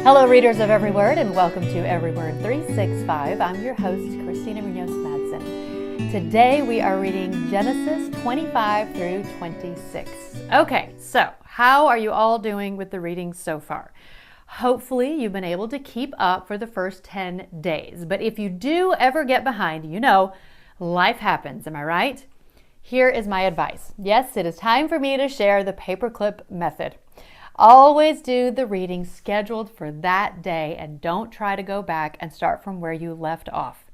Hello, readers of Every Word, and welcome to Every Word 365. I'm your host, Christina Madsen. Today we are reading Genesis 25 through 26. Okay, so how are you all doing with the reading so far? Hopefully you've been able to keep up for the first 10 days. But if you do ever get behind, life happens, am I right? Here is my advice. Yes, it is time for me to share the paperclip method. Always do the reading scheduled for that day and don't try to go back and start from where you left off.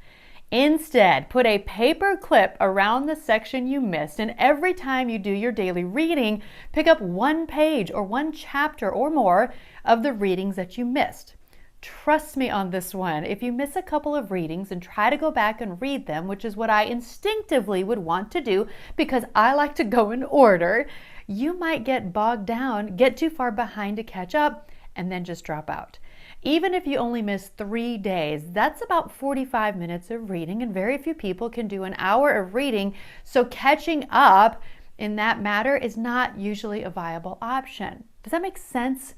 Instead, put a paper clip around the section you missed, and every time you do your daily reading, pick up one page or one chapter or more of the readings that you missed. Trust me on this one. If you miss a couple of readings and try to go back and read them, which is what I instinctively would want to do because I like to go in order, you might get bogged down, get too far behind to catch up, and then just drop out. Even if you only miss 3 days, that's about 45 minutes of reading, and very few people can do an hour of reading, so catching up in that matter is not usually a viable option. Does that make sense?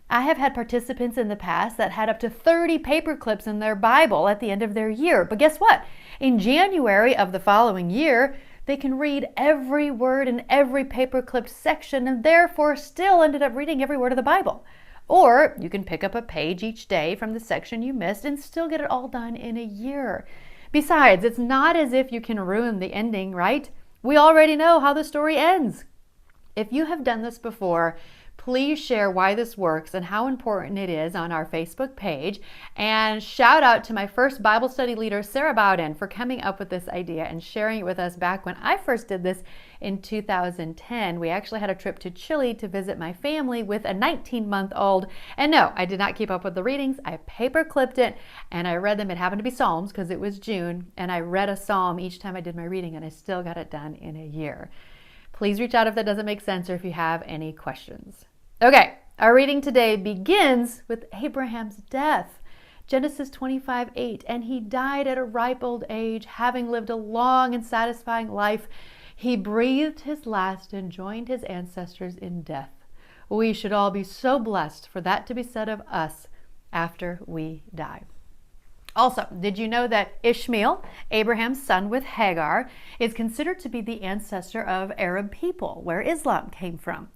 I have had participants in the past that had up to 30 paper clips in their Bible at the end of their year, but guess what? In January of the following year, they can read every word in every paper-clipped section and therefore still ended up reading every word of the Bible. Or you can pick up a page each day from the section you missed and still get it all done in a year. Besides, it's not as if you can ruin the ending, right? We already know how the story ends. If you have done this before, please share why this works and how important it is on our Facebook page. And shout out to my first Bible study leader, Sarah Bowden, for coming up with this idea and sharing it with us back when I first did this in 2010. We actually had a trip to Chile to visit my family with a 19-month-old. And no, I did not keep up with the readings. I paper clipped it and I read them. It happened to be Psalms because it was June. And I read a Psalm each time I did my reading and I still got it done in a year. Please reach out if that doesn't make sense or if you have any questions. Okay, our reading today begins with Abraham's death. Genesis 25:8, and he died at a ripe old age, having lived a long and satisfying life. He breathed his last and joined his ancestors in death. We should all be so blessed for that to be said of us after we die. Also, did you know that Ishmael, Abraham's son with Hagar, is considered to be the ancestor of Arab people, where Islam came from?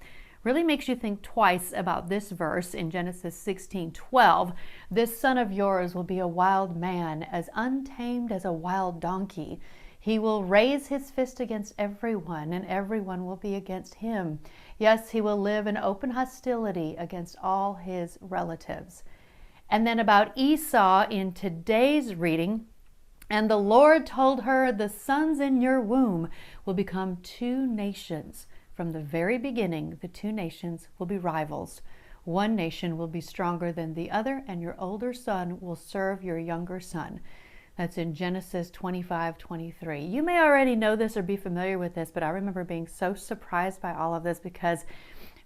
Really makes you think twice about this verse in Genesis 16:12. This son of yours will be a wild man, as untamed as a wild donkey. He will raise his fist against everyone, and everyone will be against him. Yes, he will live in open hostility against all his relatives. And then about Esau in today's reading, and the Lord told her, the sons in your womb will become 2 nations. From the very beginning, the 2 nations will be rivals. One nation will be stronger than the other, and your older son will serve your younger son. That's in Genesis 25:23. You may already know this or be familiar with this, but I remember being so surprised by all of this because,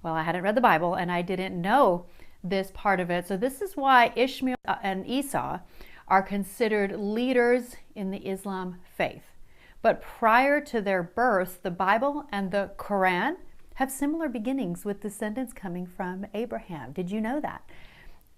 well, I hadn't read the Bible and I didn't know this part of it. So this is why Ishmael and Esau are considered leaders in the Islam faith. But prior to their birth, the Bible and the Quran have similar beginnings with descendants coming from Abraham. Did you know that?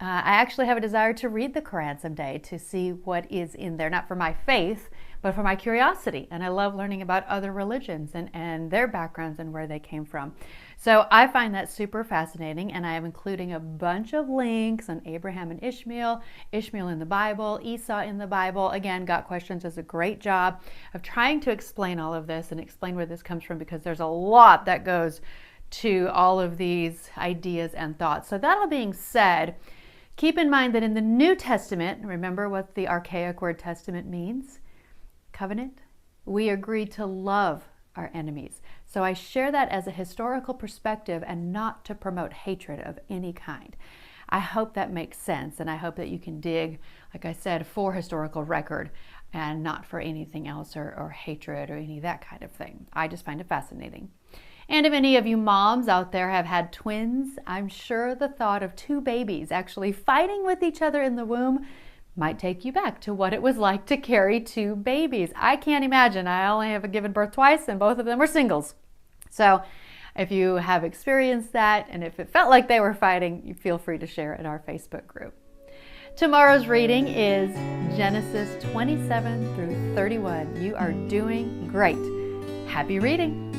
I actually have a desire to read the Quran someday to see what is in there, not for my faith, but for my curiosity. And I love learning about other religions and their backgrounds and where they came from. So I find that super fascinating, and I am including a bunch of links on Abraham and Ishmael, Ishmael in the Bible, Esau in the Bible. Again, Got Questions does a great job of trying to explain all of this and explain where this comes from because there's a lot that goes to all of these ideas and thoughts. So that all being said, keep in mind that in the New Testament, remember what the archaic word testament means? Covenant. We agree to love our enemies. So I share that as a historical perspective and not to promote hatred of any kind. I hope that makes sense, and I hope that you can dig, like I said, for historical record and not for anything else or hatred or any of that kind of thing. I just find it fascinating. And if any of you moms out there have had twins, I'm sure the thought of 2 babies actually fighting with each other in the womb might take you back to what it was like to carry 2 babies. I can't imagine. I only have given birth twice and both of them were singles. So If you have experienced that, and if it felt like they were fighting, you feel free to share in our Facebook group. Tomorrow's reading is Genesis 27 through 31. You are doing great. Happy reading.